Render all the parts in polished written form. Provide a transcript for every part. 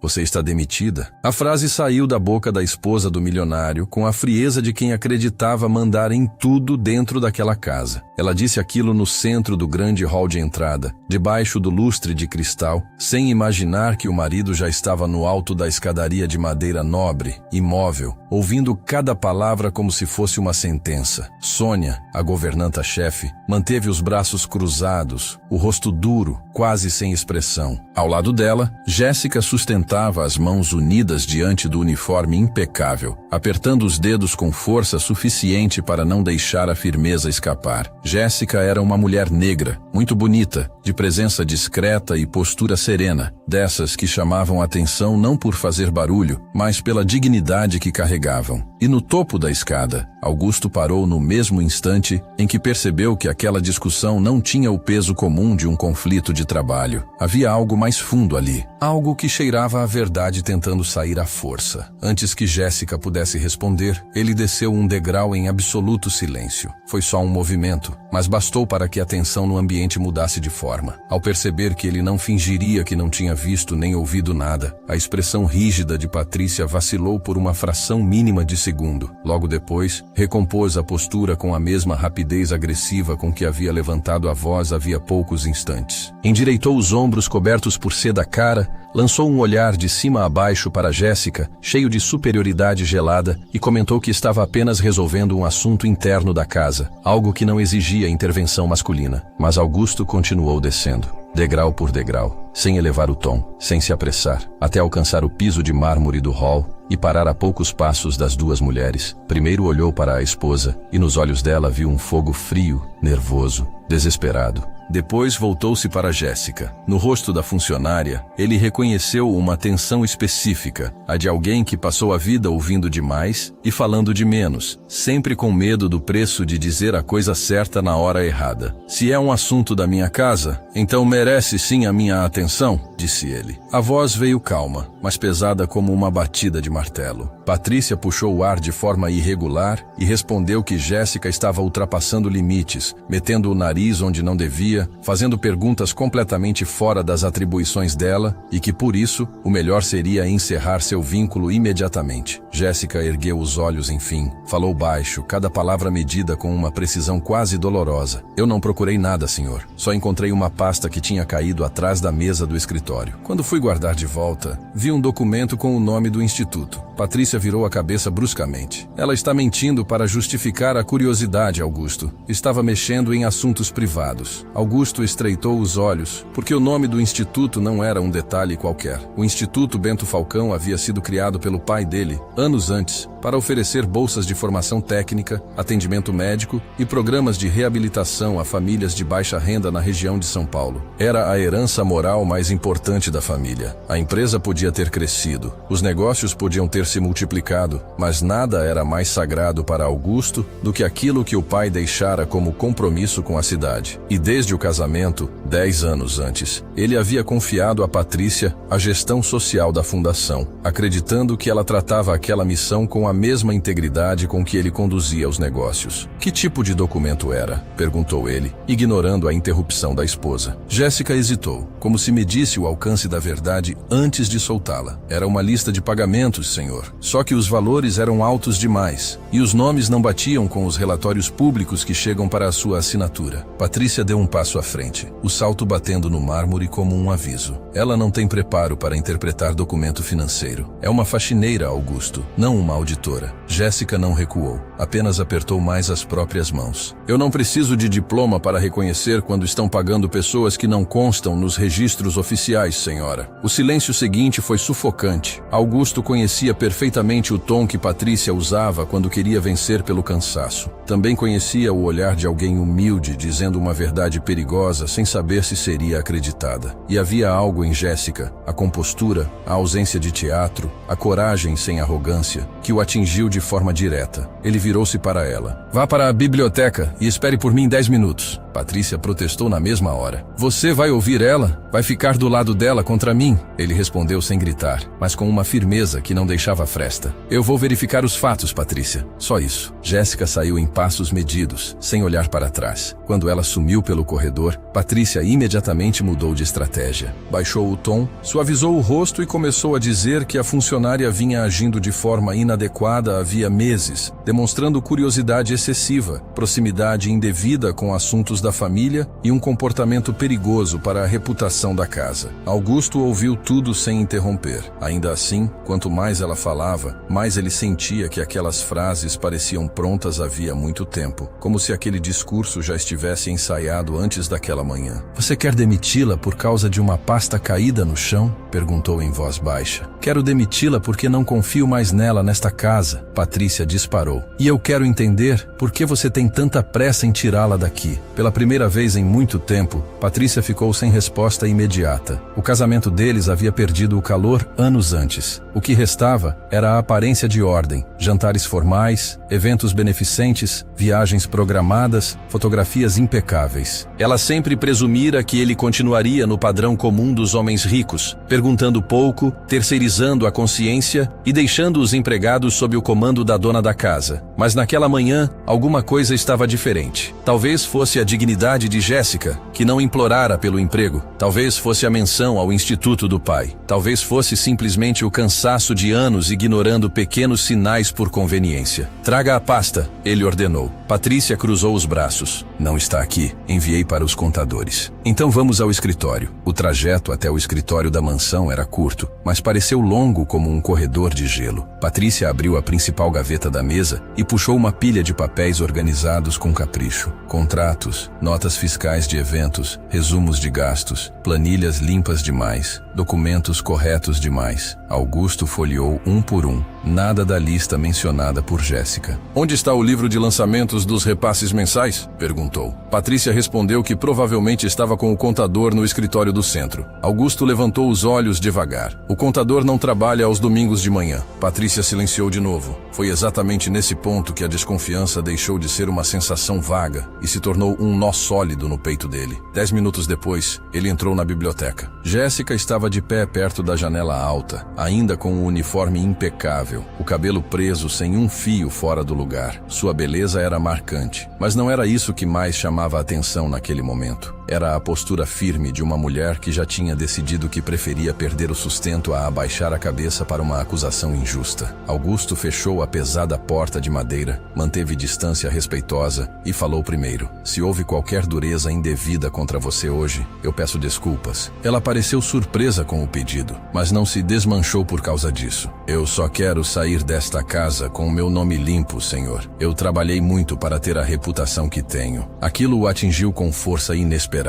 Você está demitida. A frase saiu da boca da esposa do milionário com a frieza de quem acreditava mandar em tudo dentro daquela casa. Ela disse aquilo no centro do grande hall de entrada, debaixo do lustre de cristal, sem imaginar que o marido já estava no alto da escadaria de madeira nobre, imóvel, ouvindo cada palavra como se fosse uma sentença. Sônia, a governanta-chefe, manteve os braços cruzados, o rosto duro, quase sem expressão. Ao lado dela, Jéssica sustentava as mãos unidas diante do uniforme impecável, apertando os dedos com força suficiente para não deixar a firmeza escapar. Jéssica era uma mulher negra, muito bonita, de presença discreta e postura serena, dessas que chamavam atenção não por fazer barulho, mas pela dignidade que carregavam. E no topo da escada, Augusto parou no mesmo instante em que percebeu que aquela discussão não tinha o peso comum de um conflito de trabalho. Havia algo mais fundo ali, algo que cheirava a verdade tentando sair à força. Antes que Jéssica pudesse responder, ele desceu um degrau em absoluto silêncio. Foi só um movimento, mas bastou para que a tensão no ambiente mudasse de forma. Ao perceber que ele não fingiria que não tinha visto nem ouvido nada, a expressão rígida de Patrícia vacilou por uma fração mínima de segundo. Logo depois, recompôs a postura com a mesma rapidez agressiva com que havia levantado a voz havia poucos instantes. Endireitou os ombros cobertos por seda cara, lançou um olhar de cima a baixo para Jéssica, cheio de superioridade gelada, e comentou que estava apenas resolvendo um assunto interno da casa, algo que não exigia intervenção masculina. Mas Augusto continuou descendo, degrau por degrau, sem elevar o tom, sem se apressar, até alcançar o piso de mármore do hall e parar a poucos passos das duas mulheres. Primeiro olhou para a esposa e nos olhos dela viu um fogo frio, nervoso, desesperado. Depois voltou-se para Jéssica. No rosto da funcionária, ele reconheceu uma tensão específica, a de alguém que passou a vida ouvindo demais e falando de menos, sempre com medo do preço de dizer a coisa certa na hora errada. Se é um assunto da minha casa, então merece sim a minha atenção, disse ele. A voz veio calma, mas pesada como uma batida de martelo. Patrícia puxou o ar de forma irregular e respondeu que Jéssica estava ultrapassando limites, metendo o nariz onde não devia, fazendo perguntas completamente fora das atribuições dela e que, por isso, o melhor seria encerrar seu vínculo imediatamente. Jéssica ergueu os olhos enfim, falou baixo, cada palavra medida com uma precisão quase dolorosa. Eu não procurei nada, senhor. Só encontrei uma pasta que tinha caído atrás da mesa do escritório. Quando fui guardar de volta, vi um documento com o nome do instituto. Patrícia virou a cabeça bruscamente. Ela está mentindo para justificar a curiosidade, Augusto. Estava mexendo em assuntos privados. Augusto estreitou os olhos, porque o nome do instituto não era um detalhe qualquer. O Instituto Bento Falcão havia sido criado pelo pai dele, anos antes, para oferecer bolsas de formação técnica, atendimento médico e programas de reabilitação a famílias de baixa renda na região de São Paulo. Era a herança moral mais importante da família. A empresa podia ter crescido, os negócios podiam ter se multiplicado, mas nada era mais sagrado para Augusto do que aquilo que o pai deixara como compromisso com a cidade. E desde o casamento, 10 anos antes, ele havia confiado a Patrícia a gestão social da fundação, acreditando que ela tratava aquela missão com a mesma integridade com que ele conduzia os negócios. Que tipo de documento era? Perguntou ele, ignorando a interrupção da esposa. Jéssica hesitou, como se medisse o alcance da verdade antes de soltá-la. Era uma lista de pagamentos, senhor. Só que os valores eram altos demais, e os nomes não batiam com os relatórios públicos que chegam para a sua assinatura. Patrícia deu um passo à frente, o salto batendo no mármore como um aviso. Ela não tem preparo para interpretar documento financeiro. É uma faxineira, Augusto, não uma auditora. Jéssica não recuou, apenas apertou mais as próprias mãos. Eu não preciso de diploma para reconhecer quando estão pagando pessoas que não constam nos registros oficiais, senhora. O silêncio seguinte foi sufocante. Augusto conhecia perfeitamente o tom que Patrícia usava quando queria vencer pelo cansaço. Também conhecia o olhar de alguém humilde dizendo uma verdade perigosa sem saber se seria acreditada. E havia algo em Jéssica, a compostura, a ausência de teatro, a coragem sem arrogância, que o atingiu de forma direta. Ele virou-se para ela. Vá para a biblioteca e espere por mim 10 minutos. Patrícia protestou na mesma hora. Você vai ouvir ela? Vai ficar do lado dela contra mim? Ele respondeu sem gritar, mas com uma firmeza que não deixava fresta. Eu vou verificar os fatos, Patrícia. Só isso. Jéssica saiu em passos medidos, sem olhar para trás. Quando ela sumiu pelo corredor, Patrícia imediatamente mudou de estratégia. Baixou o tom, suavizou o rosto e começou a dizer que a funcionária vinha agindo de forma inadequada havia meses, demonstrando curiosidade excessiva, proximidade indevida com assuntos da família e um comportamento perigoso para a reputação da casa. Augusto ouviu tudo sem interromper. Ainda assim, quanto mais ela falava, mais ele sentia que aquelas frases pareciam prontas havia muito tempo, como se aquele discurso já estivesse ensaiado antes daquela manhã. Você quer demiti-la por causa de uma pasta caída no chão? Perguntou em voz baixa. Quero demiti-la porque não confio mais nela nesta casa. Patrícia disparou. E eu quero entender por que você tem tanta pressa em tirá-la daqui. Pela primeira vez em muito tempo, Patrícia ficou sem resposta imediata. O casamento deles havia perdido o calor anos antes. O que restava era a aparência de ordem, jantares formais, eventos beneficentes, viagens programadas, fotografias impecáveis. Ela sempre presumira que ele continuaria no padrão comum dos homens ricos, perguntando pouco, terceirizando a consciência e deixando os empregados sob o comando da dona da casa. Mas naquela manhã, alguma coisa estava diferente. Talvez fosse a dignidade de Jéssica, que não implorara pelo emprego. Talvez fosse a menção ao instituto do pai. Talvez fosse simplesmente o cansaço de anos ignorando pequenos sinais por conveniência. Traga a pasta, ele ordenou. Patrícia cruzou os braços. Não está aqui. Enviei para os contadores. Então vamos ao escritório. O trajeto até o escritório da mansão era curto, mas pareceu longo como um corredor de gelo. Patrícia abriu a principal gaveta da mesa e puxou uma pilha de papéis organizados com capricho. Contratos, notas fiscais de eventos, resumos de gastos, planilhas limpas demais, documentos corretos demais. Augusto folheou um por um. Nada da lista mencionada por Jéssica. Onde está o livro de lançamentos dos repasses mensais? Perguntou. Patrícia respondeu que provavelmente estava com o contador no escritório do centro. Augusto levantou os olhos devagar. O contador não trabalha aos domingos de manhã. Patrícia silenciou de novo. Foi exatamente nesse ponto que a desconfiança deixou de ser uma sensação vaga e se tornou um nó sólido no peito dele. 10 minutos depois, ele entrou na biblioteca. Jéssica estava de pé perto da janela alta, ainda com o uniforme impecável, o cabelo preso sem um fio fora do lugar. Sua beleza era marcante, mas não era isso que mais chamava a atenção naquele momento. Era a postura firme de uma mulher que já tinha decidido que preferia perder o sustento a abaixar a cabeça para uma acusação injusta. Augusto fechou a pesada porta de madeira, manteve distância respeitosa e falou primeiro. Se houve qualquer dureza indevida contra você hoje, eu peço desculpas. Ela pareceu surpresa com o pedido, mas não se desmanchou por causa disso. Eu só quero sair desta casa com o meu nome limpo, senhor. Eu trabalhei muito para ter a reputação que tenho. Aquilo o atingiu com força inesperada.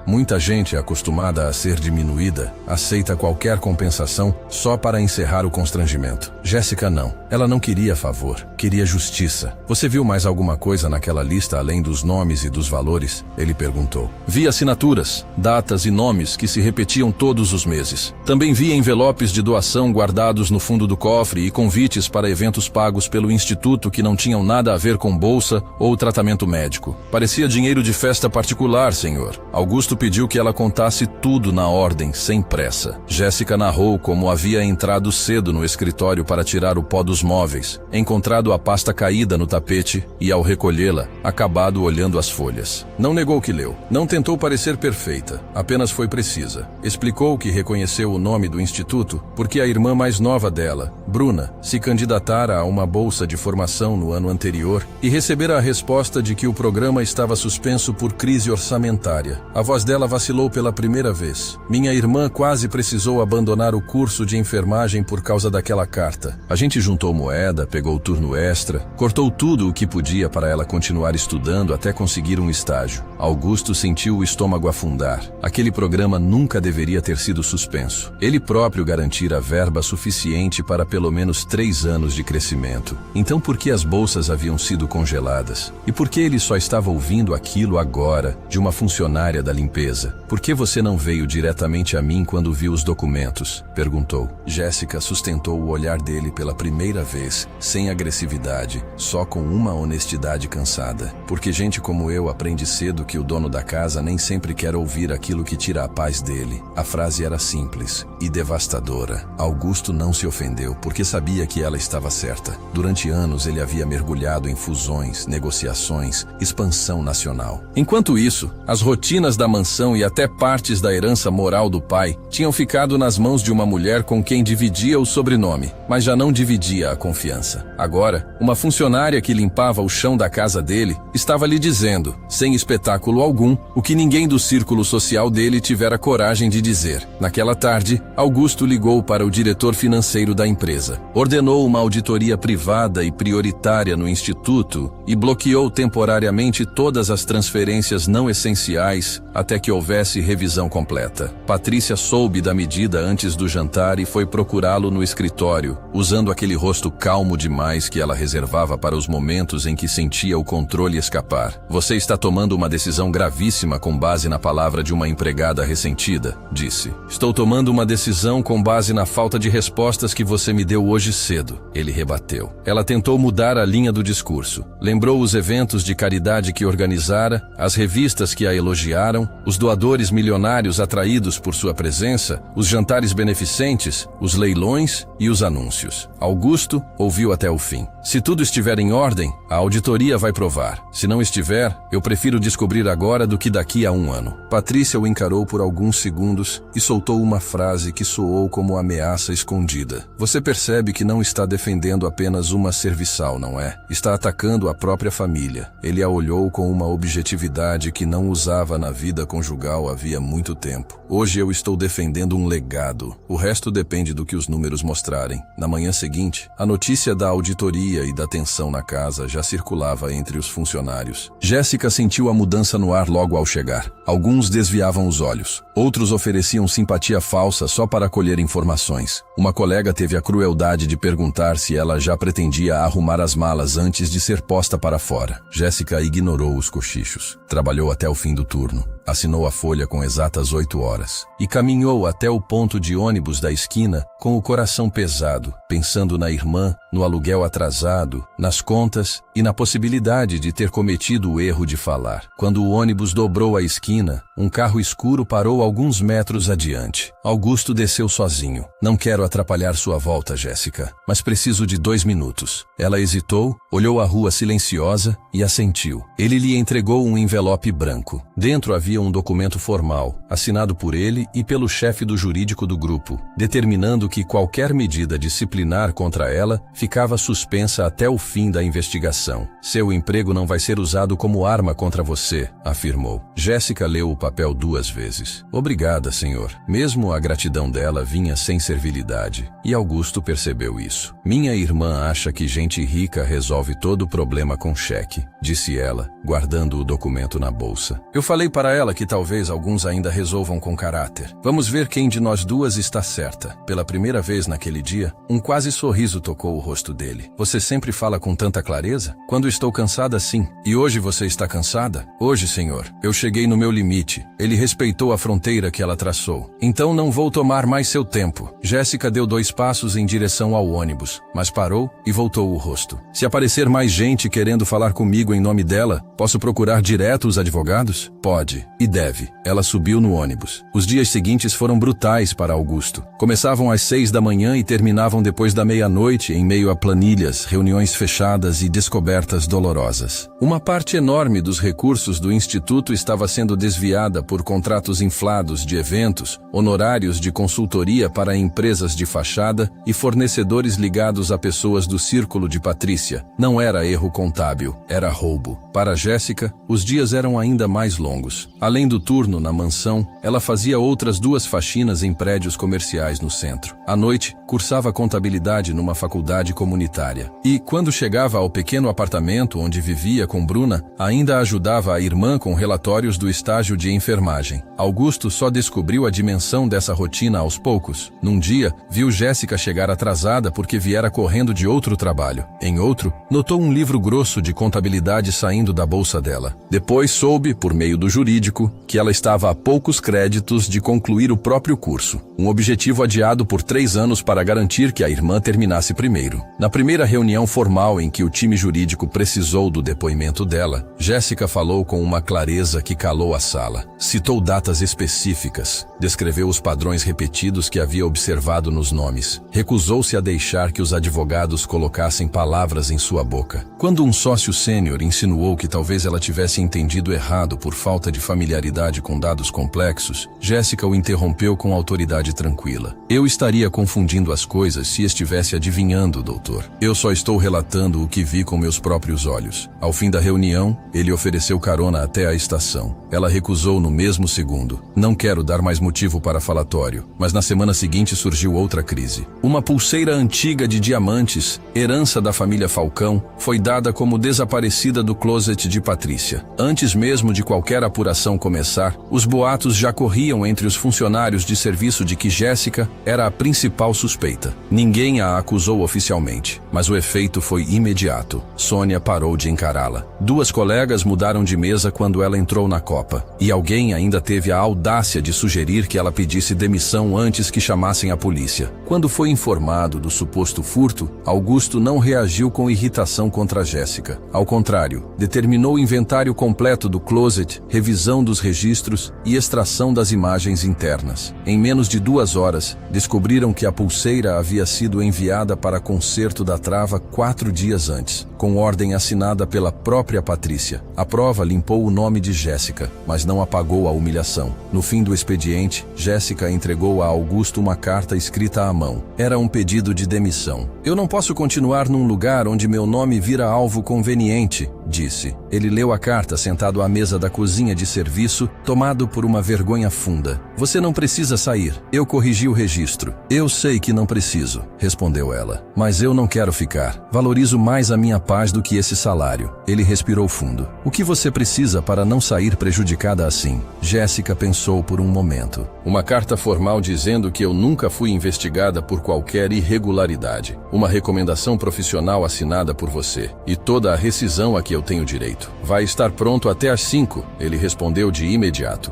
Muita gente acostumada a ser diminuída aceita qualquer compensação só para encerrar o constrangimento. Jéssica não. Ela não queria favor, queria justiça. Você viu mais alguma coisa naquela lista além dos nomes e dos valores? Ele perguntou. Vi assinaturas, datas e nomes que se repetiam todos os meses. Também vi envelopes de doação guardados no fundo do cofre e convites para eventos pagos pelo instituto que não tinham nada a ver com bolsa ou tratamento médico. Parecia dinheiro de festa particular, senhor. Augusto pediu que ela contasse tudo na ordem, sem pressa. Jéssica narrou como havia entrado cedo no escritório para tirar o pó dos móveis, encontrado a pasta caída no tapete e, ao recolhê-la, acabado olhando as folhas. Não negou que leu. Não tentou parecer perfeita, apenas foi precisa. Explicou que reconheceu o nome do instituto porque a irmã mais nova dela, Bruna, se candidatara a uma bolsa de formação no ano anterior e recebera a resposta de que o programa estava suspenso por crise orçamentária. A voz dela vacilou pela primeira vez. Minha irmã quase precisou abandonar o curso de enfermagem por causa daquela carta. A gente juntou moeda, pegou turno extra, cortou tudo o que podia para ela continuar estudando até conseguir um estágio. Augusto sentiu o estômago afundar. Aquele programa nunca deveria ter sido suspenso. Ele próprio garantira verba suficiente para pelo menos apenas 3 anos de crescimento. Então por que as bolsas haviam sido congeladas? E por que ele só estava ouvindo aquilo agora, de uma funcionária da limpeza? Por que você não veio diretamente a mim quando viu os documentos? Perguntou. Jéssica sustentou o olhar dele pela primeira vez, sem agressividade, só com uma honestidade cansada. Porque gente como eu aprende cedo que o dono da casa nem sempre quer ouvir aquilo que tira a paz dele. A frase era simples e devastadora. Augusto não se ofendeu, porque sabia que ela estava certa. Durante anos ele havia mergulhado em fusões, negociações, expansão nacional. Enquanto isso, as rotinas da mansão e até partes da herança moral do pai tinham ficado nas mãos de uma mulher com quem dividia o sobrenome, mas já não dividia a confiança. Agora, uma funcionária que limpava o chão da casa dele estava lhe dizendo, sem espetáculo algum, o que ninguém do círculo social dele tivera coragem de dizer. Naquela tarde, Augusto ligou para o diretor financeiro da empresa. Ordenou uma auditoria privada e prioritária no instituto e bloqueou temporariamente todas as transferências não essenciais até que houvesse revisão completa. Patrícia soube da medida antes do jantar e foi procurá-lo no escritório, usando aquele rosto calmo demais que ela reservava para os momentos em que sentia o controle escapar. Você está tomando uma decisão gravíssima com base na palavra de uma empregada ressentida, disse. Estou tomando uma decisão com base na falta de respostas que você me deu hoje cedo, ele rebateu. Ela tentou mudar a linha do discurso. Lembrou os eventos de caridade que organizara, as revistas que a elogiaram, os doadores milionários atraídos por sua presença, os jantares beneficentes, os leilões e os anúncios. Augusto ouviu até o fim. Se tudo estiver em ordem, a auditoria vai provar. Se não estiver, eu prefiro descobrir agora do que daqui a 1 ano. Patrícia o encarou por alguns segundos e soltou uma frase que soou como ameaça escondida. Você percebe que não está defendendo apenas uma serviçal, não é? Está atacando a própria família. Ele a olhou com uma objetividade que não usava na vida conjugal havia muito tempo. Hoje eu estou defendendo um legado. O resto depende do que os números mostrarem. Na manhã seguinte, a notícia da auditoria e da tensão na casa já circulava entre os funcionários. Jéssica sentiu a mudança no ar logo ao chegar. Alguns desviavam os olhos. Outros ofereciam simpatia falsa só para colher informações. Uma colega teve a crueldade de perguntar se ela já pretendia arrumar as malas antes de ser posta para fora. Jéssica ignorou os cochichos. Trabalhou até o fim do turno. Assinou a folha com exatas 8 horas. E caminhou até o ponto de ônibus da esquina com o coração pesado, pensando na irmã, no aluguel atrasado, nas contas e na possibilidade de ter cometido o erro de falar. Quando o ônibus dobrou a esquina, um carro escuro parou alguns metros adiante. Augusto desceu sozinho. Não quero atrapalhar sua volta, Jéssica, mas preciso de 2 minutos. Ela hesitou, olhou a rua silenciosa e assentiu. Ele lhe entregou um envelope branco. Dentro havia um documento formal, assinado por ele e pelo chefe do jurídico do grupo, determinando que qualquer medida disciplinar contra ela ficava suspensa até o fim da investigação. Seu emprego não vai ser usado como arma contra você, afirmou. Jéssica leu o papel 2 vezes. Obrigada, senhor. Mesmo a gratidão dela vinha sem servilidade, e Augusto percebeu isso. Minha irmã acha que gente rica resolve todo o problema com cheque, disse ela, guardando o documento na bolsa. Eu falei para ela que talvez alguns ainda resolvam com caráter. Vamos ver quem de nós duas está certa. Pela primeira vez naquele dia, um quase sorriso tocou o rosto dele. Você sempre fala com tanta clareza? Quando estou cansada, sim. E hoje você está cansada? Hoje, senhor. Eu cheguei no meu limite. Ele respeitou a fronteira que ela traçou. Então não vou tomar mais seu tempo. Jéssica deu 2 passos em direção ao ônibus, mas parou e voltou o rosto. Se aparecer mais gente querendo falar comigo em nome dela, posso procurar direto os advogados? Pode. E deve. Ela subiu no ônibus. Os dias seguintes foram brutais para Augusto. Começavam às 6 da manhã e terminavam depois da meia-noite em meio a planilhas, reuniões fechadas e descobertas dolorosas. Uma parte enorme dos recursos do instituto estava sendo desviada por contratos inflados de eventos, honorários de consultoria para empresas de fachada e fornecedores ligados a pessoas do círculo de Patrícia. Não era erro contábil, era roubo. Para Jéssica, os dias eram ainda mais longos. A Além do turno na mansão, ela fazia outras 2 faxinas em prédios comerciais no centro. À noite, cursava contabilidade numa faculdade comunitária. E, quando chegava ao pequeno apartamento onde vivia com Bruna, ainda ajudava a irmã com relatórios do estágio de enfermagem. Augusto só descobriu a dimensão dessa rotina aos poucos. Num dia, viu Jéssica chegar atrasada porque viera correndo de outro trabalho. Em outro, notou um livro grosso de contabilidade saindo da bolsa dela. Depois soube, por meio do jurídico, que ela estava a poucos créditos de concluir o próprio curso, um objetivo adiado por 3 anos para garantir que a irmã terminasse primeiro. Na primeira reunião formal em que o time jurídico precisou do depoimento dela, Jéssica falou com uma clareza que calou a sala. Citou datas específicas, descreveu os padrões repetidos que havia observado nos nomes. Recusou-se a deixar que os advogados colocassem palavras em sua boca. Quando um sócio sênior insinuou que talvez ela tivesse entendido errado por falta de familiaridade com dados complexos, Jéssica o interrompeu com autoridade tranquila. Eu estaria confundindo as coisas se estivesse adivinhando, doutor. Eu só estou relatando o que vi com meus próprios olhos. Ao fim da reunião, ele ofereceu carona até a estação. Ela recusou no mesmo segundo. Não quero dar mais motivo para falatório, mas na semana seguinte surgiu outra crise. Uma pulseira antiga de diamantes, herança da família Falcão, foi dada como desaparecida do closet de Patrícia. Antes mesmo de qualquer apuração começar, os boatos já corriam entre os funcionários de serviço de que Jéssica era a principal suspeita. Ninguém a acusou oficialmente, mas o efeito foi imediato. Sônia parou de encará-la. 2 colegas mudaram de mesa quando ela entrou na Copa, e alguém ainda teve a audácia de sugerir que ela pedisse demissão antes que chamassem a polícia. Quando foi informado do suposto furto, Augusto não reagiu com irritação contra Jéssica. Ao contrário, determinou o inventário completo do closet, revisão dos registros e extração das imagens internas. Em menos de 2 horas, descobriram que a pulseira havia sido enviada para conserto da trava 4 dias antes, com ordem assinada pela própria Patrícia. A prova limpou o nome de Jéssica, mas não apagou a humilhação. No fim do expediente, Jéssica entregou a Augusto uma carta escrita à mão. Era um pedido de demissão. Eu não posso continuar num lugar onde meu nome vira alvo conveniente, disse. Ele leu a carta sentado à mesa da cozinha de serviço, tomado por uma vergonha funda. Você não precisa sair. Eu corrigi o registro. Eu sei que não preciso, respondeu ela. Mas eu não quero ficar. Valorizo mais a minha paz do que esse salário. Ele respirou fundo. O que você precisa para não sair prejudicada assim? Jéssica pensou por um momento. Uma carta formal dizendo que eu nunca fui investigada por qualquer irregularidade. Uma recomendação profissional assinada por você. E toda a rescisão a que eu tenho direito. Vai estar pronto até às 5, ele respondeu de imediato.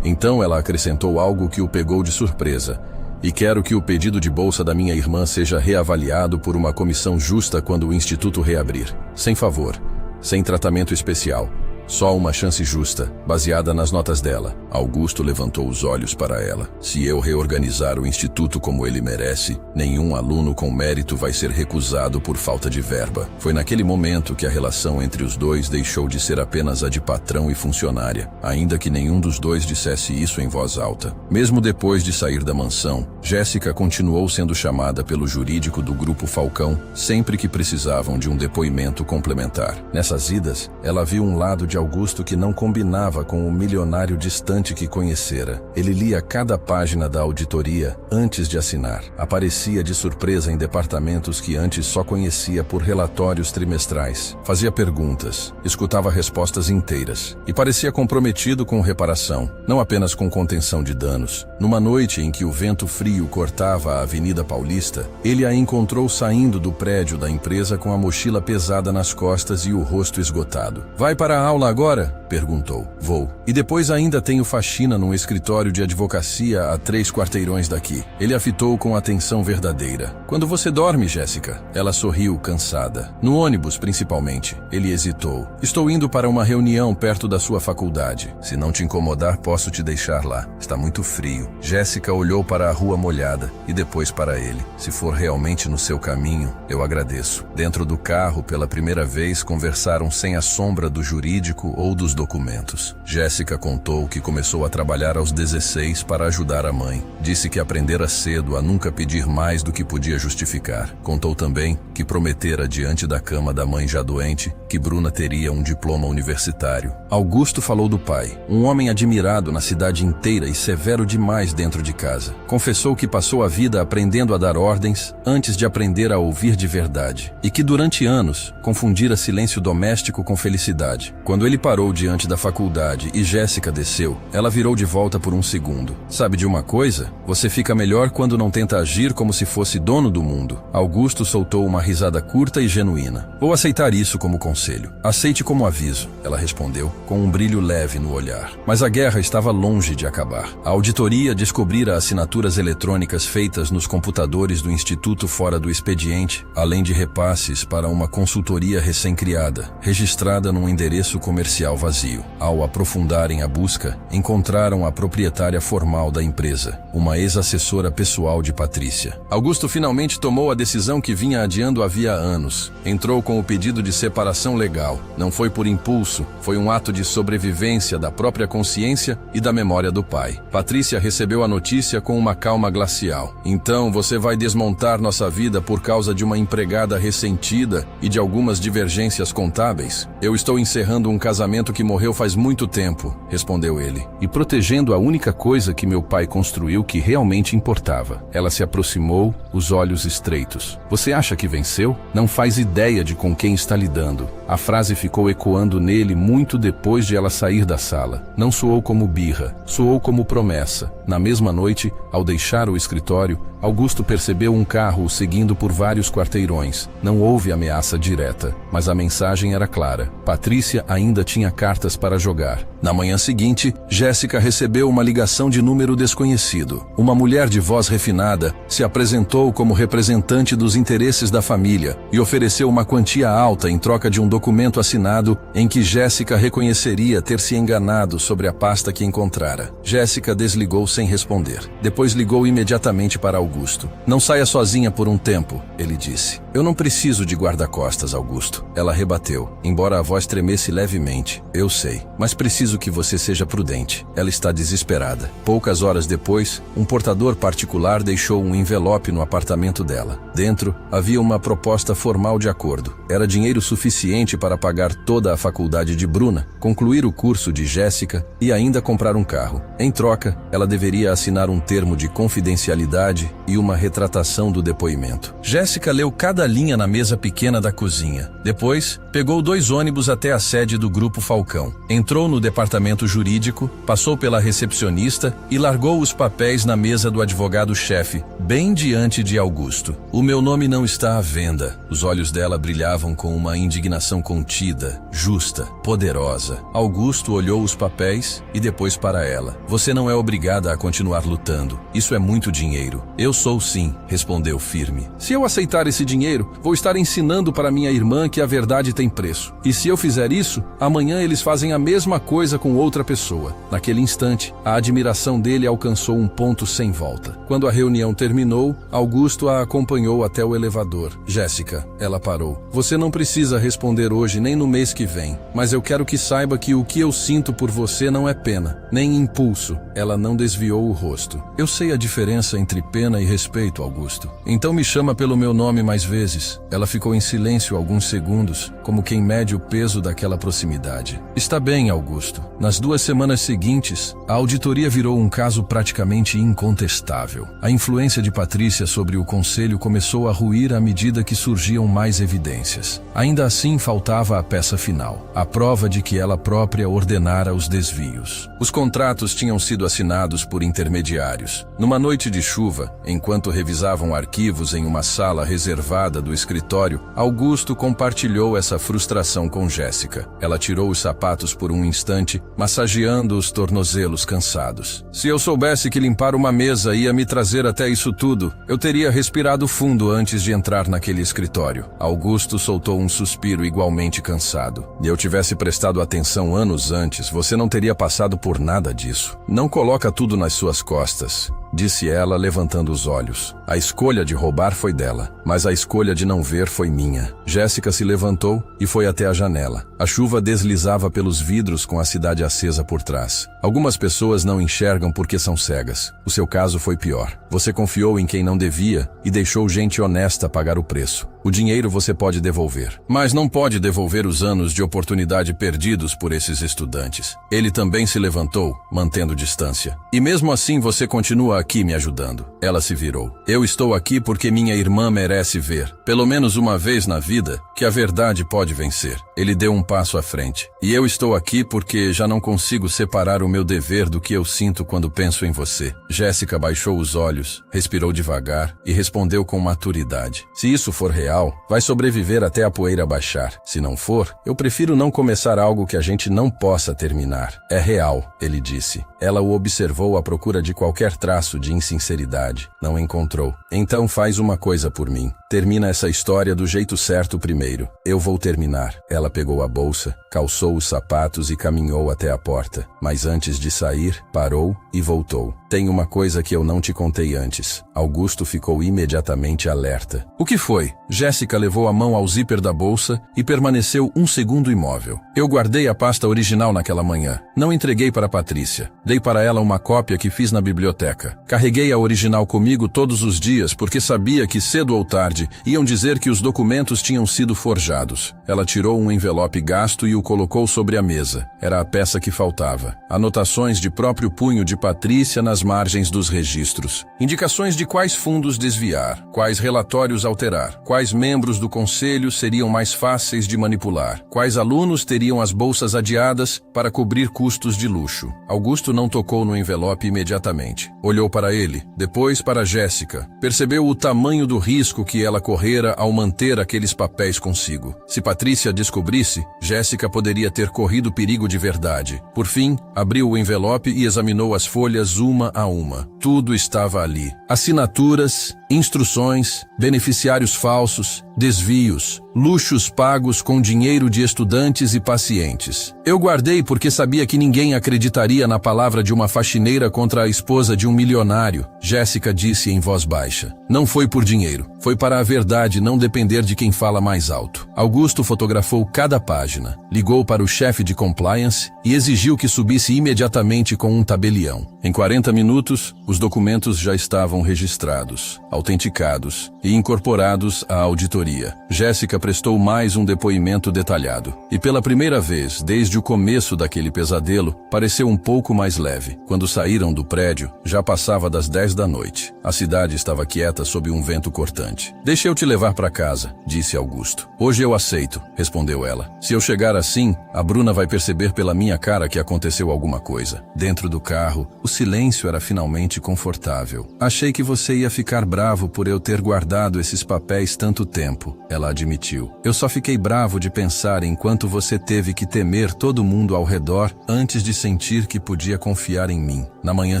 Então ela acrescentou algo que o pegou de surpresa. E quero que o pedido de bolsa da minha irmã seja reavaliado por uma comissão justa quando o instituto reabrir. Sem favor, sem tratamento especial. Só uma chance justa, baseada nas notas dela. Augusto levantou os olhos para ela. Se eu reorganizar o instituto como ele merece, nenhum aluno com mérito vai ser recusado por falta de verba. Foi naquele momento que a relação entre os dois deixou de ser apenas a de patrão e funcionária, ainda que nenhum dos dois dissesse isso em voz alta. Mesmo depois de sair da mansão, Jéssica continuou sendo chamada pelo jurídico do Grupo Falcão sempre que precisavam de um depoimento complementar. Nessas idas, ela viu um lado de Augusto que não combinava com o milionário distante que conhecera. Ele lia cada página da auditoria antes de assinar. Aparecia de surpresa em departamentos que antes só conhecia por relatórios trimestrais. Fazia perguntas, escutava respostas inteiras e parecia comprometido com reparação, não apenas com contenção de danos. Numa noite em que o vento frio cortava a Avenida Paulista, ele a encontrou saindo do prédio da empresa com a mochila pesada nas costas e o rosto esgotado. Vai para a aula agora? Perguntou. Vou. E depois ainda tenho faxina num escritório de advocacia a 3 quarteirões daqui. Ele a fitou com atenção verdadeira. Quando você dorme, Jéssica? Ela sorriu, cansada. No ônibus, principalmente. Ele hesitou. Estou indo para uma reunião perto da sua faculdade. Se não te incomodar, posso te deixar lá. Está muito frio. Jéssica olhou para a rua molhada e depois para ele. Se for realmente no seu caminho, eu agradeço. Dentro do carro, pela primeira vez, conversaram sem a sombra do jurídico jurídico ou dos documentos. Jéssica contou que começou a trabalhar aos 16 para ajudar a mãe. Disse que aprendera cedo a nunca pedir mais do que podia justificar. Contou também que prometera diante da cama da mãe já doente que Bruna teria um diploma universitário. Augusto falou do pai, um homem admirado na cidade inteira e severo demais dentro de casa. Confessou que passou a vida aprendendo a dar ordens antes de aprender a ouvir de verdade, e que durante anos confundira silêncio doméstico com felicidade. Quando ele parou diante da faculdade e Jéssica desceu, ela virou de volta por um segundo. Sabe de uma coisa? Você fica melhor quando não tenta agir como se fosse dono do mundo. Augusto soltou uma risada curta e genuína. Vou aceitar isso como conselho. Aceite como aviso, ela respondeu, com um brilho leve no olhar. Mas a guerra estava longe de acabar. A auditoria descobrira assinaturas eletrônicas feitas nos computadores do Instituto fora do expediente, além de repasses para uma consultoria recém-criada, registrada num endereço comercial vazio. Ao aprofundarem a busca, encontraram a proprietária formal da empresa, uma ex-assessora pessoal de Patrícia. Augusto finalmente tomou a decisão que vinha adiando havia anos. Entrou com o pedido de separação legal. Não foi por impulso, foi um ato de sobrevivência da própria consciência e da memória do pai. Patrícia recebeu a notícia com uma calma glacial. Então você vai desmontar nossa vida por causa de uma empregada ressentida e de algumas divergências contábeis? Eu estou encerrando um casamento que morreu faz muito tempo, respondeu ele, e protegendo a única coisa que meu pai construiu que realmente importava. Ela se aproximou, os olhos estreitos. Você acha que venceu? Não faz ideia de com quem está lidando. A frase ficou ecoando nele muito depois de ela sair da sala. Não soou como birra, soou como promessa. Na mesma noite, ao deixar o escritório, Augusto percebeu um carro o seguindo por vários quarteirões. Não houve ameaça direta, mas a mensagem era clara. Patrícia ainda tinha cartas para jogar. Na manhã seguinte, Jéssica recebeu uma ligação de número desconhecido. Uma mulher de voz refinada se apresentou como representante dos interesses da família e ofereceu uma quantia alta em troca de um documento assinado em que Jéssica reconheceria ter se enganado sobre a pasta que encontrara. Jéssica desligou sem responder. Depois ligou imediatamente para Augusto. Não saia sozinha por um tempo, ele disse. Eu não preciso de guarda-costas, Augusto. Ela rebateu, embora a voz tremesse levemente. Eu sei, mas preciso que você seja prudente. Ela está desesperada. Poucas horas depois, um portador particular deixou um envelope no apartamento dela. Dentro, havia uma proposta formal de acordo. Era dinheiro suficiente para pagar toda a faculdade de Bruna, concluir o curso de Jéssica e ainda comprar um carro. Em troca, ela deveria assinar um termo de confidencialidade e uma retratação do depoimento. Jéssica leu cada linha na mesa pequena da cozinha. Depois, pegou 2 ônibus até a sede do Grupo Falcão. Entrou no departamento jurídico, passou pela recepcionista e largou os papéis na mesa do advogado-chefe, bem diante de Augusto. O meu nome não está à venda. Os olhos dela brilhavam com uma indignação contida, justa, poderosa. Augusto olhou os papéis e depois para ela. Você não é obrigada a continuar lutando. Isso é muito dinheiro. Eu sou sim, respondeu firme. Se eu aceitar esse dinheiro, vou estar ensinando para minha irmã que a verdade tem preço. E se eu fizer isso, amanhã eles fazem a mesma coisa com outra pessoa. Naquele instante, a admiração dele alcançou um ponto sem volta. Quando a reunião terminou, Augusto a acompanhou até o elevador. Jéssica, ela parou. Você não precisa responder hoje nem no mês que vem, mas eu quero que saiba que o que eu sinto por você não é pena, nem impulso. Ela não desviou o rosto. Eu sei a diferença entre pena e respeito, Augusto. Então me chama pelo meu nome mais vezes. Ela ficou em silêncio alguns segundos, como quem mede o peso daquela proximidade. Está bem, Augusto. Nas 2 semanas seguintes, a auditoria virou um caso praticamente incontestável. A influência de Patrícia sobre o conselho começou a ruir à medida que surgiam mais evidências. Ainda assim, faltava a peça final, a prova de que ela própria ordenara os desvios. Os contratos tinham sido assinados por intermediários. Numa noite de chuva, enquanto revisavam arquivos em uma sala reservada do escritório, Augusto compartilhou essa frustração com Jéssica. Ela tirou os sapatos por um instante, massageando os tornozelos cansados. Se eu soubesse que limpar uma mesa ia me trazer até isso tudo, eu teria respirado fundo antes de entrar naquele escritório. Augusto soltou um suspiro igualmente cansado. Se eu tivesse prestado atenção anos antes, você não teria passado por nada disso. Não coloca tudo nas suas costas. disse ela, levantando os olhos. A escolha de roubar foi dela, mas a escolha de não ver foi minha. Jéssica se levantou e foi até a janela. A chuva deslizava pelos vidros com a cidade acesa por trás. Algumas pessoas não enxergam porque são cegas. O seu caso foi pior. Você confiou em quem não devia e deixou gente honesta pagar o preço. O dinheiro você pode devolver, mas não pode devolver os anos de oportunidade perdidos por esses estudantes. Ele também se levantou, mantendo distância. E mesmo assim você continua aqui me ajudando. Ela se virou. Eu estou aqui porque minha irmã merece ver, pelo menos uma vez na vida, que a verdade pode vencer. Ele deu um passo à frente. E eu estou aqui porque já não consigo separar o meu dever do que eu sinto quando penso em você. Jéssica baixou os olhos, respirou devagar e respondeu com maturidade. Se isso for real, vai sobreviver até a poeira baixar. Se não for, eu prefiro não começar algo que a gente não possa terminar. É real, ele disse. Ela o observou à procura de qualquer traço de insinceridade. Não encontrou. Então faz uma coisa por mim. Termina essa história do jeito certo primeiro. Eu vou terminar. Ela pegou a bolsa, calçou os sapatos e caminhou até a porta. Mas antes de sair, parou e voltou. Tem uma coisa que eu não te contei antes. Augusto ficou imediatamente alerta. O que foi? Jéssica levou a mão ao zíper da bolsa e permaneceu um segundo imóvel. Eu guardei a pasta original naquela manhã. Não entreguei para Patrícia. Dei para ela uma cópia que fiz na biblioteca. Carreguei a original comigo todos os dias porque sabia que cedo ou tarde iam dizer que os documentos tinham sido forjados. Ela tirou um envelope gasto e o colocou sobre a mesa. Era a peça que faltava. Anotações de próprio punho de Patrícia nas margens dos registros. Indicações de quais fundos desviar, quais relatórios alterar, quais membros do conselho seriam mais fáceis de manipular, quais alunos teriam as bolsas adiadas para cobrir custos de luxo. Augusto não tocou no envelope imediatamente. Olhou para ele, depois para Jéssica. Percebeu o tamanho do risco que ela correra ao manter aqueles papéis consigo. Se Patrícia descobrisse, Jéssica poderia ter corrido perigo de verdade. Por fim, abriu o envelope e examinou as folhas uma a uma. Tudo estava ali. Assinaturas, instruções, beneficiários falsos, desvios, luxos pagos com dinheiro de estudantes e pacientes. Eu guardei porque sabia que ninguém acreditaria na palavra de uma faxineira contra a esposa de um milionário, Jéssica disse em voz baixa. Não foi por dinheiro, foi para a verdade não depender de quem fala mais alto. Augusto fotografou cada página, ligou para o chefe de compliance e exigiu que subisse imediatamente com um tabelião. Em 40 minutos, os documentos já estavam registrados, autenticados e incorporados à auditoria. Jéssica prestou mais um depoimento detalhado. E pela primeira vez, desde o começo daquele pesadelo, pareceu um pouco mais leve. Quando saíram do prédio, já passava das 10 da noite. A cidade estava quieta sob um vento cortante. Deixa eu te levar para casa, disse Augusto. Hoje eu aceito, respondeu ela. Se eu chegar assim, a Bruna vai perceber pela minha cara que aconteceu alguma coisa. Dentro do carro, o silêncio era finalmente confortável. Achei que você ia ficar bravo por eu ter guardado esses papéis tanto tempo, ela admitiu. Eu só fiquei bravo de pensar em quanto você teve que temer todo mundo ao redor antes de sentir que podia confiar em mim. Na manhã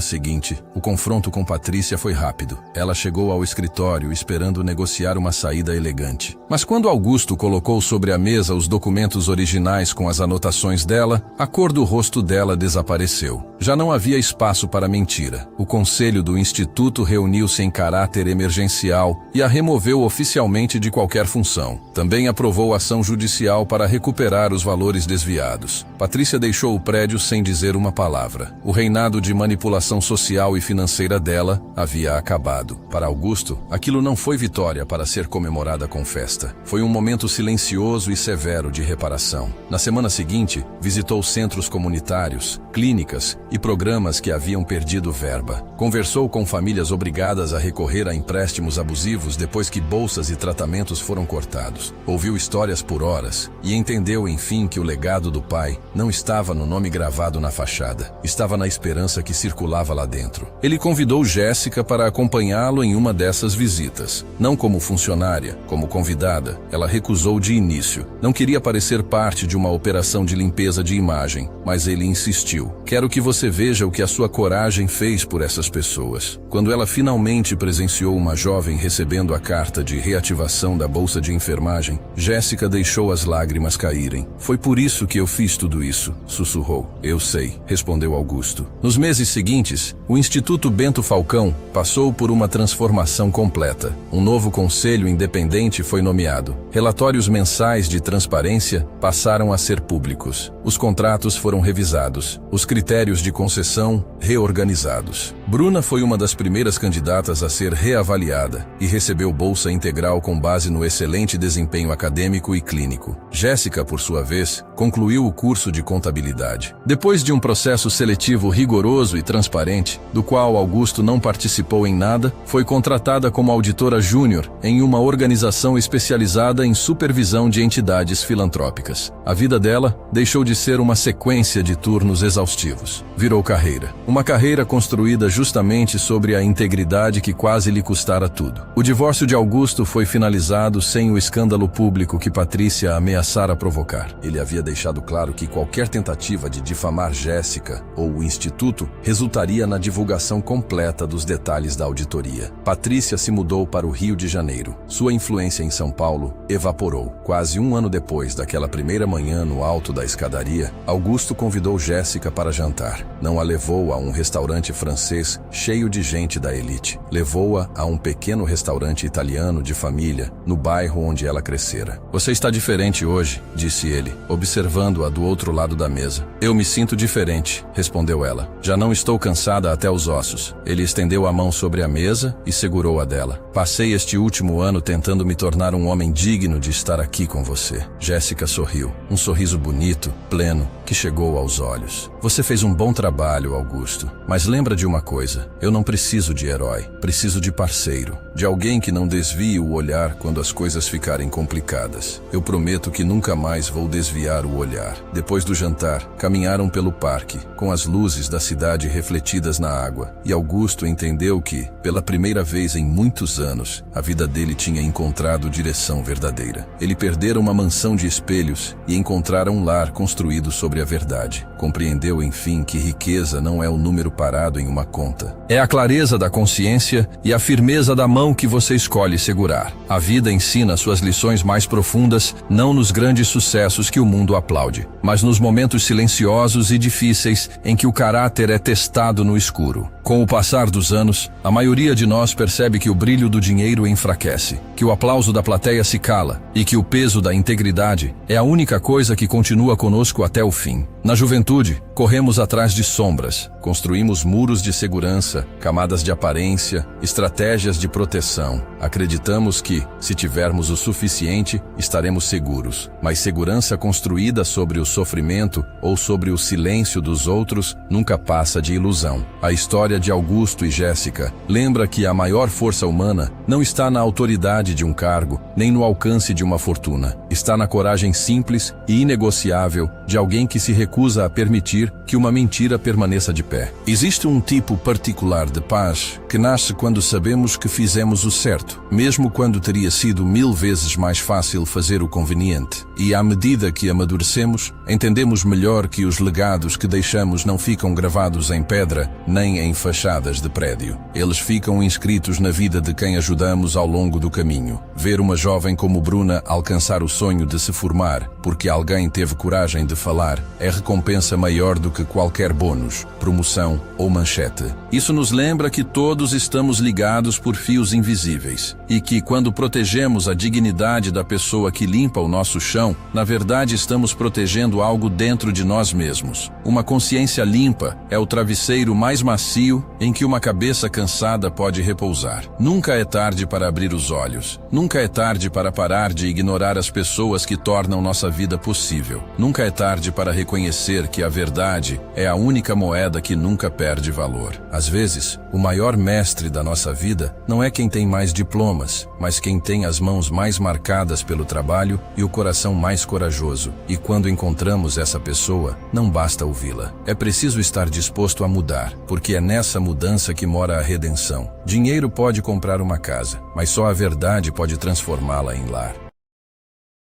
seguinte, o confronto com Patrícia foi rápido. Ela chegou ao escritório esperando negociar uma saída elegante. Mas quando Augusto colocou sobre a mesa os documentos originais com as anotações dela, a cor do rosto dela desapareceu. Já não havia espaço para mentira. O conselho do instituto reuniu-se em caráter emergencial e a removeu oficialmente de qualquer função. Também aprovou ação judicial para recuperar os valores desviados. Patrícia deixou o prédio sem dizer uma palavra. O reinado de manipulação social e financeira dela havia acabado. Para Augusto, aquilo não foi vitória para ser comemorada com festa. Foi um momento silencioso e severo de reparação. Na semana seguinte, visitou centros comunitários, clínicas e programas que haviam perdido verba. Conversou com famílias obrigadas a recorrer a empréstimos abusivos depois que bolsas e tratamentos foram cortados. Ouviu histórias por horas e entendeu, enfim, que o legado do pai não estava no nome gravado na fachada. Estava na esperança que circulava lá dentro. Ele convidou Jéssica para acompanhá-lo em uma dessas visitas. Não como funcionária, como convidada. Ela recusou de início. Não queria parecer parte de uma operação de limpeza de imagem, mas ele insistiu. Quero que você veja o que a sua coragem fez por essas pessoas. Quando ela finalmente presenciou uma jovem recebendo a carta de reativação da bolsa de enfermagem, Jéssica deixou as lágrimas caírem. Foi por isso que eu fiz tudo isso, sussurrou. Eu sei, respondeu Augusto. Nos meses seguintes, o Instituto Bento Falcão passou por uma transformação completa. Um novo conselho independente foi nomeado. Relatórios mensais de transparência passaram a ser públicos. Os contratos foram revisados. Os critérios de concessão reorganizados. Bruna foi uma das primeiras candidatas a ser reavaliada e recebeu bolsa integral com base no excelente desempenho acadêmico e clínico. Jéssica, por sua vez, concluiu o curso de contabilidade. Depois de um processo seletivo rigoroso e transparente, do qual Augusto não participou em nada, foi contratada como auditora júnior em uma organização especializada em supervisão de entidades filantrópicas. A vida dela deixou de ser uma sequência de turnos exaustivos. Virou carreira. Uma carreira construída justamente sobre a integridade que quase lhe custara tudo. O divórcio de Augusto foi finalizado sem o escândalo público que Patrícia ameaçara provocar. Ele havia deixado claro que qualquer tentativa de difamar Jéssica ou o Instituto resultaria na divulgação completa dos detalhes da auditoria. Patrícia se mudou para o Rio de Janeiro. Sua influência em São Paulo evaporou. Quase um ano depois daquela primeira manhã no alto da escadaria, Augusto convidou Jéssica para jantar. Não a levou a um restaurante francês cheio de gente da elite. Levou-a a um pequeno restaurante italiano de família, no bairro onde ela crescera. "Você está diferente hoje", disse ele, observando-a do outro lado da mesa. "Eu me sinto diferente", respondeu ela. "Já não estou cansada até os ossos." Ele estendeu a mão sobre a mesa e segurou a dela. "Passei este último ano tentando me tornar um homem digno de estar aqui com você." Jéssica sorriu, um sorriso bonito, pleno, que chegou aos olhos. "Você fez um bom trabalho, Augusto. Mas lembra de uma coisa, eu não preciso de herói, preciso de parceiro, de alguém que não desvie o olhar quando as coisas ficarem complicadas. Eu prometo que nunca mais vou desviar o olhar." Depois do jantar, caminharam pelo parque, com as luzes da cidade refletidas na água, e Augusto entendeu que, pela primeira vez em muitos anos, a vida dele tinha encontrado direção verdadeira. Ele perdera uma mansão de espelhos e encontrara um lar construído sobre a verdade. Compreendeu, enfim, que riqueza não é o número parado em uma conta. É a clareza da consciência e a firmeza da mão que você escolhe segurar. A vida ensina suas lições mais profundas, não nos grandes sucessos que o mundo aplaude, mas nos momentos silenciosos e difíceis em que o caráter é testado no escuro. Com o passar dos anos, a maioria de nós percebe que o brilho do dinheiro enfraquece, que o aplauso da plateia se cala e que o peso da integridade é a única coisa que continua conosco até o fim. Na juventude, corremos atrás de sombras, construímos muros de segurança, camadas de aparência, estratégias de proteção. Acreditamos que, se tivermos o suficiente, estaremos seguros. Mas segurança construída sobre o sofrimento ou sobre o silêncio dos outros nunca passa de ilusão. A história de Augusto e Jéssica lembra que a maior força humana não está na autoridade de um cargo, nem no alcance de uma fortuna. Está na coragem simples e inegociável de alguém que se recusa a permitir que uma mentira permaneça de pé. Existe um tipo particular de paz que nasce quando sabemos que fizemos o certo, mesmo quando teria sido 1000 vezes mais fácil fazer o conveniente. E à medida que amadurecemos, entendemos melhor que os legados que deixamos não ficam gravados em pedra, nem em fachadas de prédio. Eles ficam inscritos na vida de quem ajudamos ao longo do caminho. Ver uma jovem como Bruna alcançar o sonho de se formar, porque alguém teve coragem de falar, é recompensa maior do que qualquer bônus, promoção ou manchete. Isso nos lembra que todos estamos ligados por fios invisíveis e que, quando protegemos a dignidade da pessoa que limpa o nosso chão, na verdade estamos protegendo algo dentro de nós mesmos. Uma consciência limpa é o travesseiro mais macio em que uma cabeça cansada pode repousar. Nunca é tarde para abrir os olhos. Nunca é tarde para parar de ignorar as pessoas que tornam nossa vida possível. Nunca é tarde para reconhecer que a verdade é a única moeda que nunca perde valor. Às vezes, o maior mestre da nossa vida não é quem tem mais diplomas, mas quem tem as mãos mais marcadas pelo trabalho e o coração mais corajoso. E quando encontramos essa pessoa, não basta ouvi-la. É preciso estar disposto a mudar, porque é nessa mudança que mora a redenção. Dinheiro pode comprar uma casa, mas só a verdade pode transformá-la em lar.